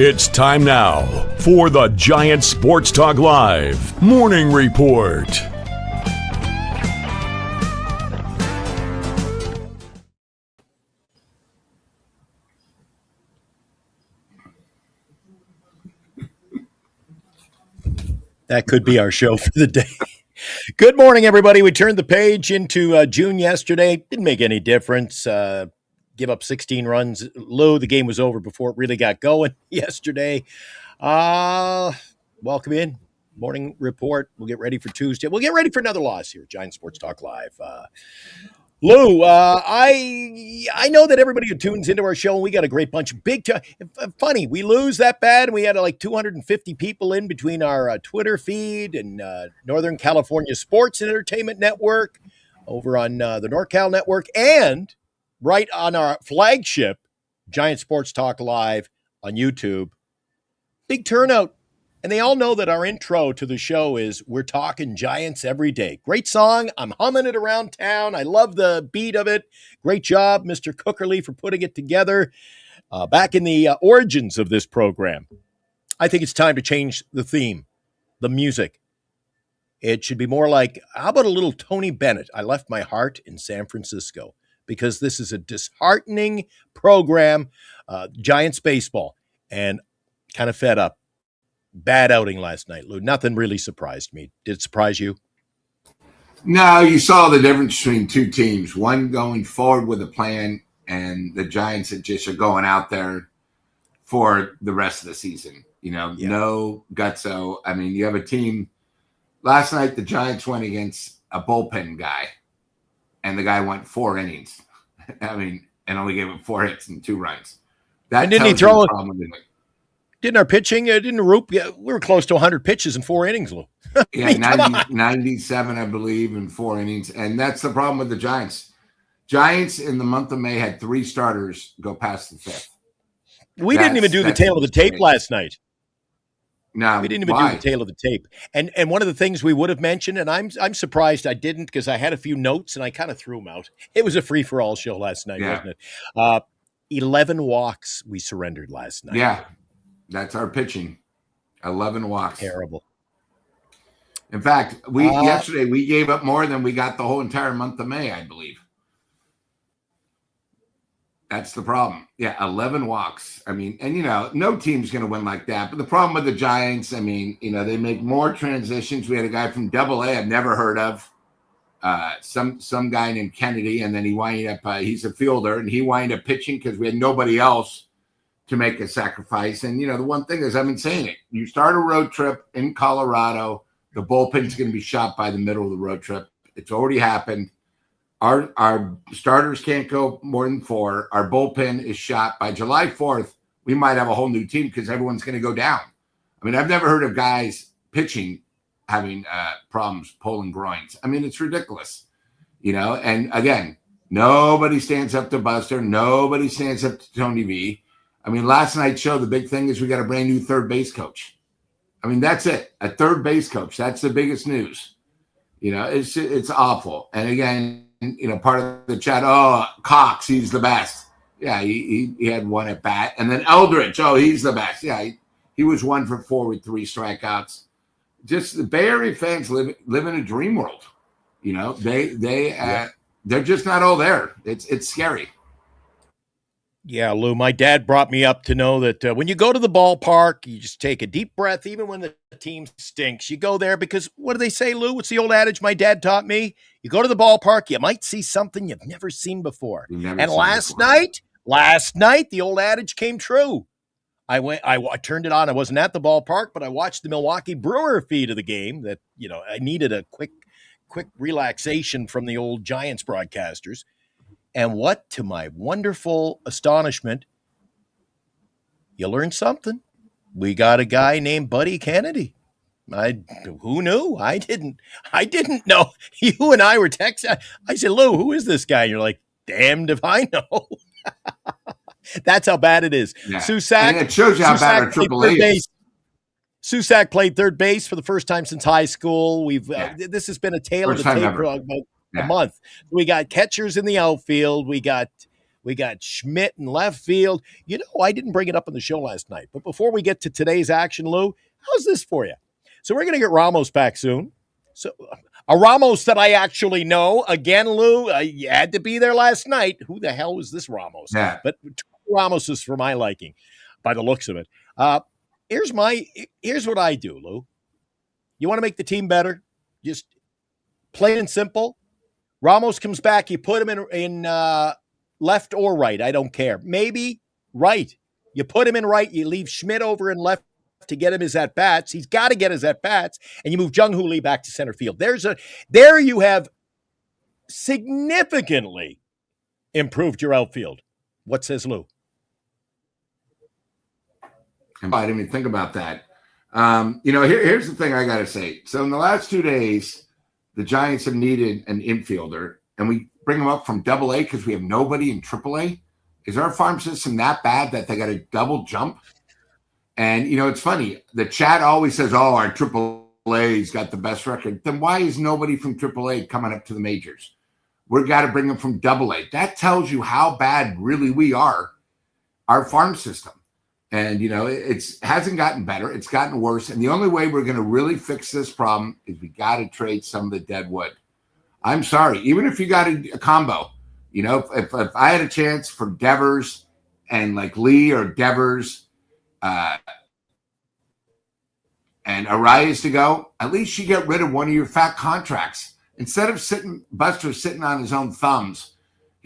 It's time now for the Giant Sports Talk Live Morning Report. That could be our show for the day. Good morning, everybody. We turned the page into June yesterday. Didn't make any difference. Give up 16 runs. Lou, the game was over before it really got going yesterday. Welcome in. Morning report. We'll get ready for Tuesday. We'll get ready for another loss here, Giant Sports Talk Live. Lou, I know that everybody who tunes into our show, we got a great bunch of big time. Funny, we lose that bad, and we had like 250 people in between our Twitter feed and Northern California Sports and Entertainment Network over on the NorCal Network, and right on our flagship Giant Sports Talk Live on YouTube. Big turnout. And they all know that our intro to the show is We're Talking Giants Every Day. Great song. I'm humming it around town. I love the beat of it. Great job, Mr. Cookerly, for putting it together back in the origins of this program. I think it's time to change the theme, the music. It should be more like, how about a little Tony Bennett? I left my heart in San Francisco, because this is a disheartening program, Giants baseball, and kind of fed up. Bad outing last night, Lou. Nothing really surprised me. Did it surprise you? No, you saw the difference between two teams. One going forward with a plan, and the Giants that just are going out there for the rest of the season. No gutso. I mean, you have a team. Last night, the Giants went against a bullpen guy, and the guy went 4 innings. I mean, and only gave him 4 hits and 2 runs. That and didn't he throw it? Didn't our pitching, didn't Roop? Yeah, we were close to 100 pitches in 4 innings, Lou. Yeah, 97, I believe, in 4 innings. And that's the problem with the Giants. Giants in the month of May had 3 starters go past the 5th. We didn't even do the tail of the tape last night. No, we didn't even do the tail of the tape. And one of the things we would have mentioned, and I'm surprised I didn't, because I had a few notes and I kind of threw them out. It was a free-for-all show last night, wasn't it? 11 walks we surrendered last night. Yeah. That's our pitching. 11 walks. Terrible. In fact, yesterday we gave up more than we got the whole entire month of May, I believe. That's the problem. Yeah, 11 walks. I mean, and no team's going to win like that. But the problem with the Giants, I mean, they make more transitions. We had a guy from AA I've never heard of. Some guy named Kennedy, and then he winded up. He's a fielder, and he winded up pitching because we had nobody else to make a sacrifice. And, the one thing is, I've been saying it, you start a road trip in Colorado, the bullpen's going to be shot by the middle of the road trip. It's already happened. Our starters can't go more than 4. Our bullpen is shot by July 4th. We might have a whole new team because everyone's going to go down. I mean, I've never heard of guys pitching having problems pulling groins. I mean, it's ridiculous, and again, nobody stands up to Buster. Nobody stands up to Tony V. I mean, last night's show, the big thing is we got a brand new third base coach. I mean, that's it. A third base coach. That's the biggest news. It's awful. And again, part of the chat, Cox, he's the best. Yeah, he had 1 at bat. And then Eldridge, he's the best. Yeah, he was 1 for 4 with 3 strikeouts. Just the Bay Area fans live in a dream world. They're just not all there. It's scary. Yeah, Lou, my dad brought me up to know that when you go to the ballpark, you just take a deep breath, even when the team stinks. You go there because, what do they say, Lou? It's the old adage my dad taught me. You go to the ballpark, you might see something you've never seen before. And last night, the old adage came true. I turned it on. I wasn't at the ballpark, but I watched the Milwaukee Brewer feed of the game that, I needed a quick relaxation from the old Giants broadcasters. And what, to my wonderful astonishment, you learned something. We got a guy named Buddy Kennedy. Who knew? I didn't know. You and I were texting. I said, Lou, who is this guy? And you're like, damned if I know. That's how bad it is. Yeah. And it shows you how bad our AAA is. Susak played third base for the first time since high school. This has been a tale of the tape for about a month. We got catchers in the outfield. We got We got Schmidt in left field. You know, I didn't bring it up on the show last night, but before we get to today's action, Lou, how's this for you? So we're going to get Ramos back soon. So a Ramos that I actually know. Again, Lou, you had to be there last night. Who the hell was this Ramos? Yeah. But Ramos is for my liking by the looks of it. Here's what I do, Lou. You want to make the team better? Just plain and simple. Ramos comes back. You put him in left or right. I don't care. Maybe right. You put him in right. You leave Schmidt over in left to get him his at-bats. He's got to get his at-bats. And you move Jung-Hoo Lee back to center field. There you have significantly improved your outfield. What says Lou? I didn't even think about that. Here's the thing I got to say. So in the last 2 days, the Giants have needed an infielder, and we bring them up from Double-A because we have nobody in Triple-A. Is our farm system that bad that they got to double jump? And, it's funny. The chat always says, oh, our Triple-A's got the best record. Then why is nobody from Triple-A coming up to the majors? We've got to bring them from Double-A. That tells you how bad really we are, our farm system. And, it hasn't gotten better. It's gotten worse. And the only way we're going to really fix this problem is we got to trade some of the dead wood. I'm sorry. Even if you got a combo, if I had a chance for Devers and like Lee or Devers and Arias to go, at least you get rid of one of your fat contracts. Instead of Buster sitting on his own thumbs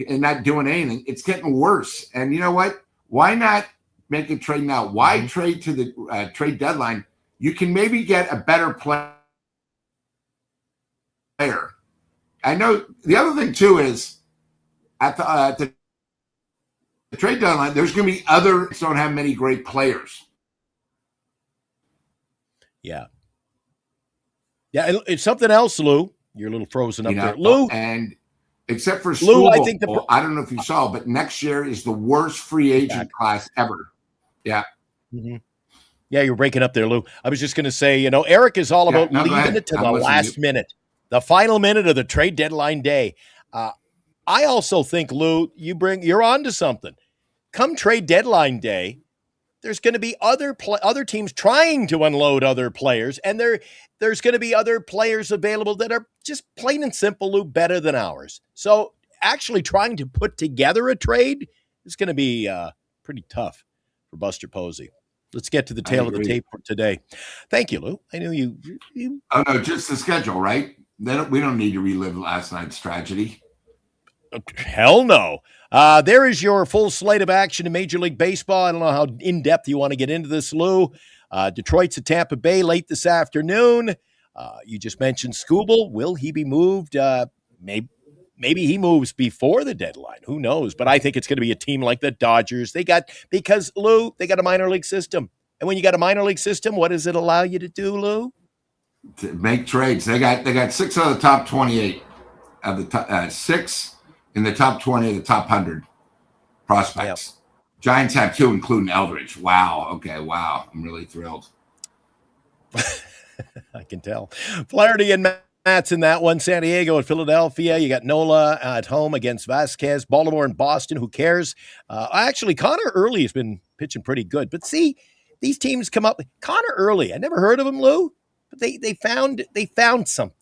and not doing anything, it's getting worse. And you know what? Why not make a trade now? Why trade to the trade deadline? You can maybe get a better player. I know the other thing too is at the trade deadline, there's going to be others don't have many great players. Yeah. It's something else, Lou. You're a little frozen up there, Lou. And except for school, Lou, I think I don't know if you saw, but next year is the worst free agent class ever. Yeah. Mm-hmm. Yeah, you're breaking up there, Lou. I was just going to say, Eric is all about leaving it to the last minute, the final minute of the trade deadline day. I also think, Lou, you're on to something. Come trade deadline day, there's going to be other teams trying to unload other players, and there's going to be other players available that are just plain and simple, Lou, better than ours. So actually trying to put together a trade is going to be pretty tough for Buster Posey. Let's get to the tail of the tape for today. Thank you, Lou. I knew you. Oh, no, just the schedule, right? We don't need to relive last night's tragedy. Hell no. There is your full slate of action in Major League Baseball. I don't know how in-depth you want to get into this, Lou. Detroit's at Tampa Bay late this afternoon. You just mentioned Skubal. Will he be moved? Maybe he moves before the deadline. Who knows? But I think it's going to be a team like the Dodgers. Because, Lou, they got a minor league system. And when you got a minor league system, what does it allow you to do, Lou? To make trades. They got 6 out of the top 28 of the 6 in the top 20 of the top 100 prospects. Yep. Giants have 2, including Eldridge. Wow. Okay. Wow. I'm really thrilled. I can tell. Flaherty and Matt's in that one. San Diego and Philadelphia. You got Nola at home against Vasquez. Baltimore and Boston. Who cares? Actually, Connor Early has been pitching pretty good. But see, these teams come up. Connor Early. I never heard of him, Lou. But they found something.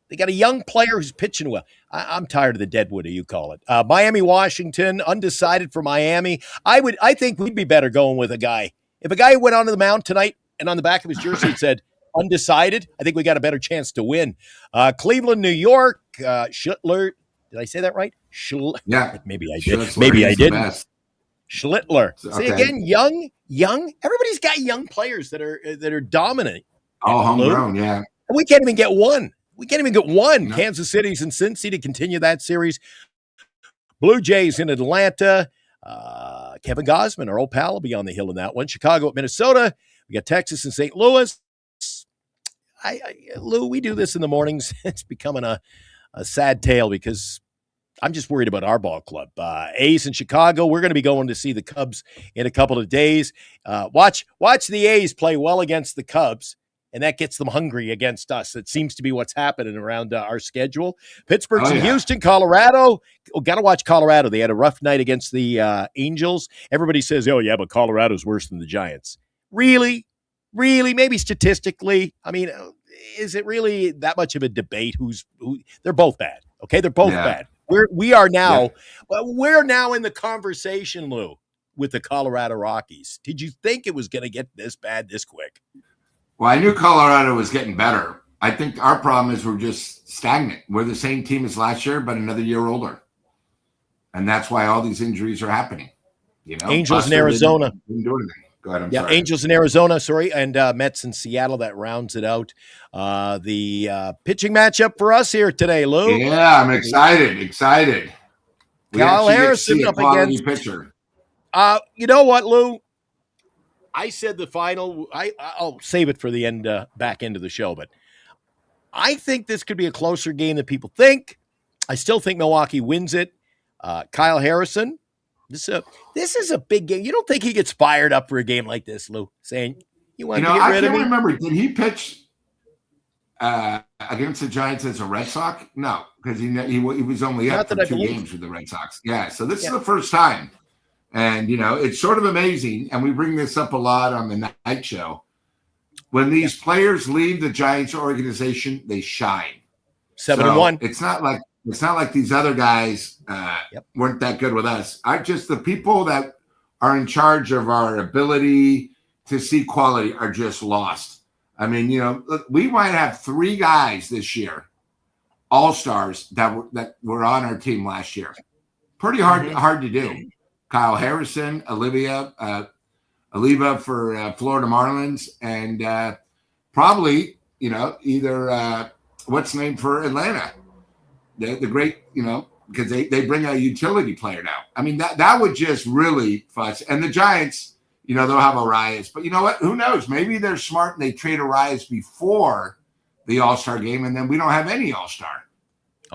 They got a young player who's pitching well. I'm tired of the deadwood, you call it. Miami, Washington, undecided for Miami. I think we'd be better going with a guy. If a guy went onto the mound tonight and on the back of his jersey it said undecided, I think we got a better chance to win. Cleveland, New York, Schlittler. Did I say that right? Yeah. Maybe I did. Maybe I didn't. Schlittler. Okay. See again, young. Everybody's got young players that are dominant. All homegrown, yeah. We can't even get one. No. Kansas City's in Cincy to continue that series. Blue Jays in Atlanta. Kevin Gausman, our old pal, will be on the hill in that one. Chicago at Minnesota. We got Texas and St. Louis. Lou, we do this in the mornings. It's becoming a sad tale because I'm just worried about our ball club. A's in Chicago. We're going to be going to see the Cubs in a couple of days. Watch the A's play well against the Cubs. and that gets them hungry against us. It seems to be what's happening around our schedule. Pittsburgh's in Houston, Colorado. Got to watch Colorado. They had a rough night against the Angels. Everybody says, oh, yeah, but Colorado's worse than the Giants. Really? Really? Maybe statistically. I mean, is it really that much of a debate? Who? They're both bad. Okay, they're both bad. We're now in the conversation, Lou, with the Colorado Rockies. Did you think it was going to get this bad this quick? Well, I knew Colorado was getting better. I think our problem is we're just stagnant. We're the same team as last year, but another year older. And that's why all these injuries are happening. Angels in Arizona. Didn't do anything. Go ahead. Sorry. Angels in Arizona, and Mets in Seattle. That rounds it out. The pitching matchup for us here today, Lou. Yeah, I'm excited. Kyle Harrison up against pitcher. You know what, Lou? I said the final. I'll save it for the end, back end of the show. But I think this could be a closer game than people think. I still think Milwaukee wins it. Kyle Harrison. This is a big game. You don't think he gets fired up for a game like this, Lou? Saying you want to get rid of me? I can't remember. Did he pitch against the Giants as a Red Sox? No, because he was only up for 2 games with the Red Sox. Yeah, so this is the first time. And, it's sort of amazing, and we bring this up a lot on the night show. When these players leave the Giants organization, they shine. 7-1. It's not like these other guys weren't that good with us. The people that are in charge of our ability to see quality are just lost. I mean, we might have 3 guys this year, all-stars that were on our team last year. Pretty hard to do. Kyle Harrison, Oliva for Florida Marlins, and probably, either what's named for Atlanta. The great, because they bring a utility player now. I mean, that would just really fuss. And the Giants, they'll have Arias. But you know what? Who knows? Maybe they're smart and they trade Arias before the All-Star game, and then we don't have any All-Star.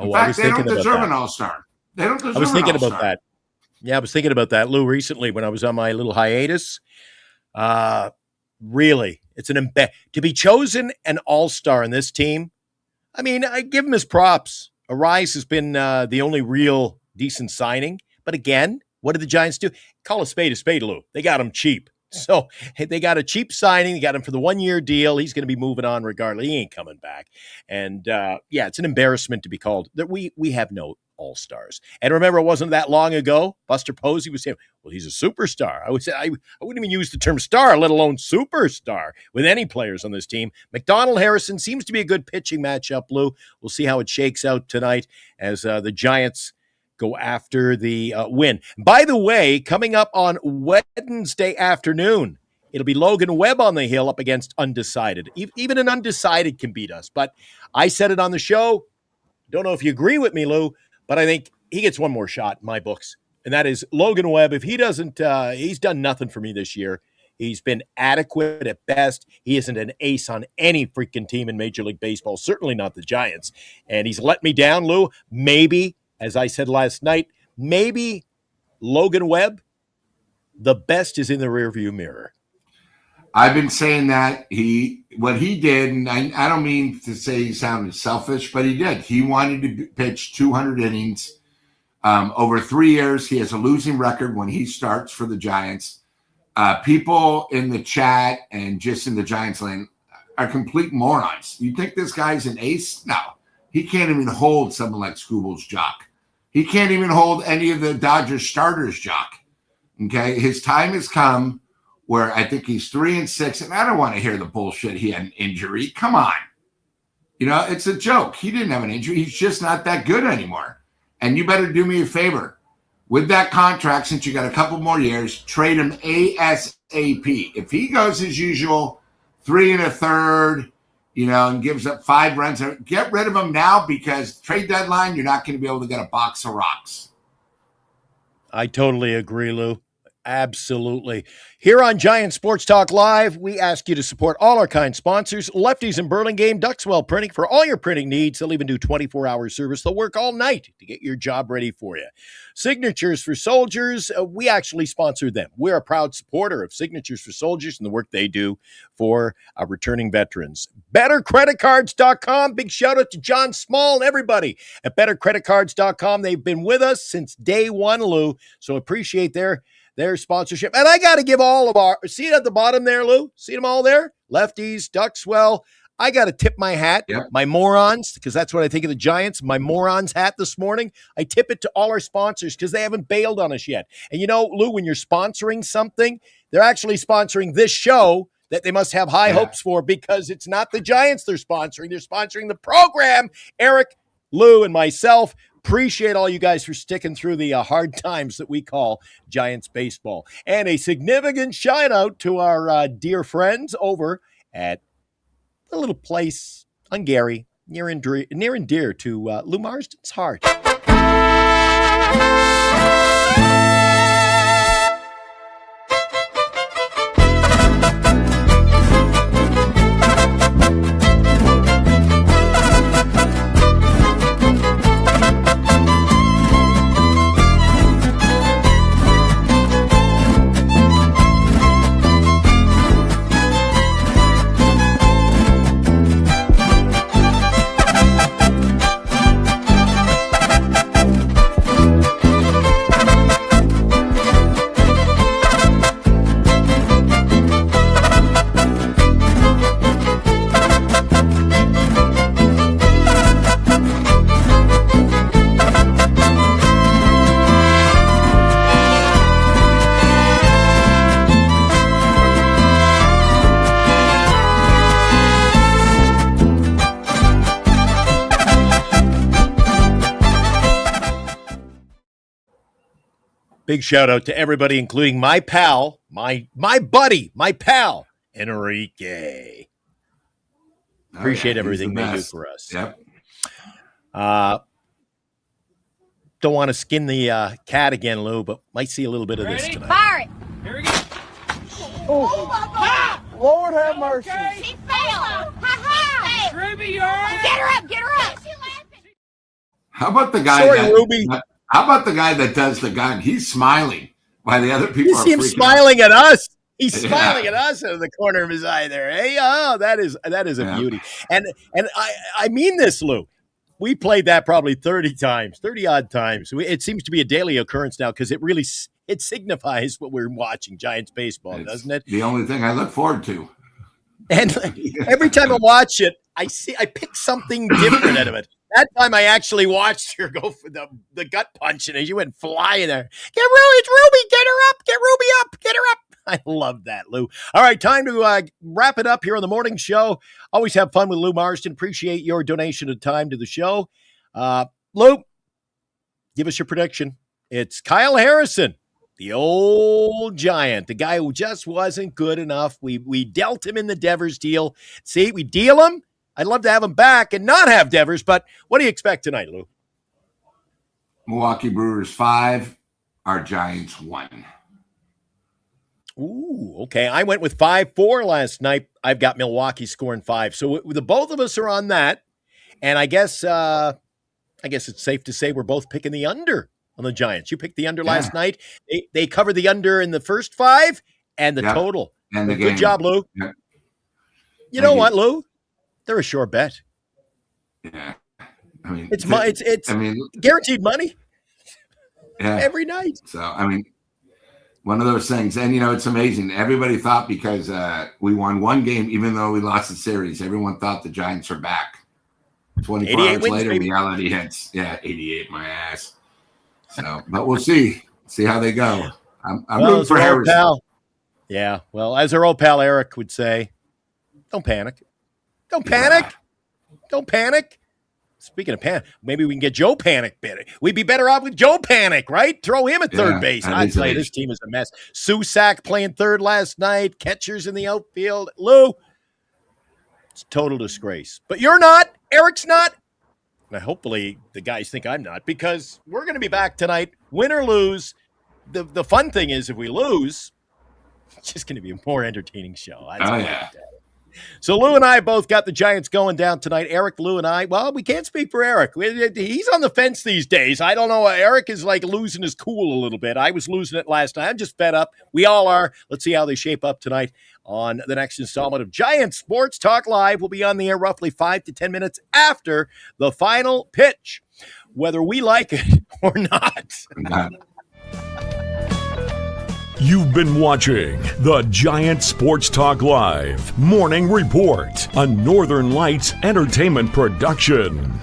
In fact, they don't deserve an All-Star. They don't deserve an All-Star. I was thinking about that. Yeah, I was thinking about that, Lou, recently when I was on my little hiatus. Really, it's to be chosen an all-star in this team. I mean, I give him his props. Arias has been the only real decent signing. But again, what did the Giants do? Call a spade, Lou. They got him cheap. So they got a cheap signing. They got him for the 1-year deal. He's going to be moving on regardless. He ain't coming back. And it's an embarrassment to be called that we have no all-stars. And remember, it wasn't that long ago, Buster Posey was saying, well, he's a superstar. I would say I wouldn't even use the term star, let alone superstar, with any players on this team. McDonald Harrison seems to be a good pitching matchup, Lou. We'll see how it shakes out tonight as the Giants go after the win. By the way, coming up on Wednesday afternoon, it'll be Logan Webb on the hill up against undecided. Even an undecided can beat us. But I said it on the show. Don't know if you agree with me, Lou, but I think he gets one more shot in my books. And that is Logan Webb. If he doesn't, he's done nothing for me this year. He's been adequate at best. He isn't an ace on any freaking team in Major League Baseball, certainly not the Giants. And he's let me down, Lou. Maybe, as I said last night, maybe Logan Webb, the best is in the rearview mirror. I've been saying that what he did, and I don't mean to say he sounded selfish, but he did. He wanted to pitch 200 innings over 3 years. He has a losing record when he starts for the Giants. People in the chat and just in the Giants lane are complete morons. You think this guy's an ace? No. He can't even hold someone like Scooble's jock. He can't even hold any of the Dodgers starters' jock. Okay? His time has come where I think he's 3-6, and I don't want to hear the bullshit he had an injury. Come on. It's a joke. He didn't have an injury. He's just not that good anymore. And you better do me a favor. With that contract, since you got a couple more years, trade him ASAP. If he goes as usual, 3 1/3, and gives up 5 runs, get rid of him now, because trade deadline, you're not going to be able to get a box of rocks. I totally agree, Lou. Absolutely. Here on Giant Sports Talk Live, we ask you to support all our kind sponsors. Lefties in Burlingame, Duxwell Printing. For all your printing needs, they'll even do 24-hour service. They'll work all night to get your job ready for you. Signatures for Soldiers, we actually sponsor them. We're a proud supporter of Signatures for Soldiers and the work they do for our returning veterans. BetterCreditCards.com. Big shout out to John Small and everybody at BetterCreditCards.com. They've been with us since day one, Lou, so appreciate their sponsorship. And I got to give all of our, see it at the bottom there, Lou? See them all there? Lefties, Duxwell. I got to tip my hat, my morons, because that's what I think of the Giants, my morons hat this morning. I tip it to all our sponsors because they haven't bailed on us yet. And you know, Lou, when you're sponsoring something, they're actually sponsoring this show that they must have high hopes for because it's not the Giants they're sponsoring. They're sponsoring the program. Eric, Lou, and myself. Appreciate all you guys for sticking through the hard times that we call Giants baseball. And a significant shout out to our dear friends over at a little place on Gary, near and dear to Lou Marsden's heart. Big shout out to everybody, including my pal, my buddy, my pal, Enrique. Appreciate everything they do for us. Yep. Don't want to skin the cat again, Lou, but might see a little bit of this tonight. Fire it. Here we go. Oh, Ah! Lord have mercy. Okay. She failed. Ha-ha. Ruby, you all right? Get her up. Get her up. How about the guy? Sorry, Ruby. How about the guy that does the gun? He's smiling while the other people You are see him freaking smiling out. at us. He's smiling at us out of the corner of his eye there. Hey, oh, that is a beauty. And I mean this, Lou. We played that probably 30 odd times. It seems to be a daily occurrence now because it signifies what we're watching, Giants baseball, doesn't it? The only thing I look forward to. And every time I watch it, I pick something different out of it. That time I actually watched her go for the gut punch, and she went flying there. It's Ruby. Get her up. Get Ruby up. Get her up. I love that, Lou. All right, time to wrap it up here on the morning show. Always have fun with Lou Marsden. Appreciate your donation of time to the show. Lou, give us your prediction. It's Kyle Harrison, the old Giant, the guy who just wasn't good enough. We dealt him in the Devers deal. See, we deal him. I'd love to have him back and not have Devers, but what do you expect tonight, Lou? Milwaukee Brewers 5, our Giants 1. Ooh, okay. I went with 5-4 last night. I've got Milwaukee scoring 5. So the both of us are on that. And I guess it's safe to say we're both picking the under on the Giants. You picked the under last night. They covered the under in the first 5 and the total. And the Good game. job, Lou. Yeah. You know what, Lou? They're a sure bet. Yeah. I mean, It's I mean, guaranteed money every night. So, I mean, one of those things. And, it's amazing. Everybody thought because we won one game, even though we lost the series, everyone thought the Giants are back. 24 hours wins, later, baby. reality hits. Yeah, 88, my ass. So, but we'll see how they go. I'm rooting for Harrison. Pal. Yeah, well, as our old pal Eric would say, don't panic. Don't panic. Don't panic. Speaking of panic, maybe we can get Joe Panic better. We'd be better off with Joe Panic, right? Throw him at third base. I'd say this team is a mess. Susak playing third last night. Catchers in the outfield. Lou, it's a total disgrace. But you're not. Eric's not. And hopefully the guys think I'm not because we're going to be back tonight, win or lose. the fun thing is, if we lose, it's just going to be a more entertaining show. That's all I can tell you. So Lou and I both got the Giants going down tonight. Eric, Lou, and I, well, we can't speak for Eric. He's on the fence these days. I don't know. Eric is like losing his cool a little bit. I was losing it last night. I'm just fed up. We all are. Let's see how they shape up tonight on the next installment of Giants Sports Talk Live. We'll be on the air roughly 5 to 10 minutes after the final pitch, whether we like it or not. You've been watching the Giant Sports Talk Live Morning Report, a Northern Lights Entertainment production.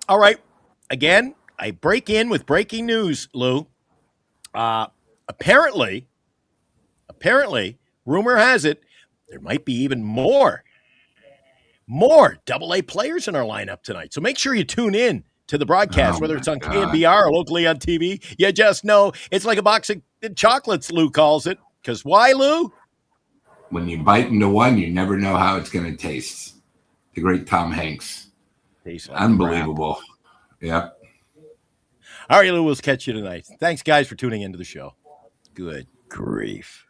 All right. Again, I break in with breaking news, Lou. Apparently, rumor has it, there might be even more AA players in our lineup tonight. So make sure you tune in to the broadcast, whether it's on KNBR or locally on TV. You just know it's like a box of chocolates, Lou calls it. Because why, Lou? When you bite into one, you never know how it's going to taste. The great Tom Hanks. Unbelievable. Yep. All right, Lou, we'll catch you tonight. Thanks, guys, for tuning into the show. Good grief.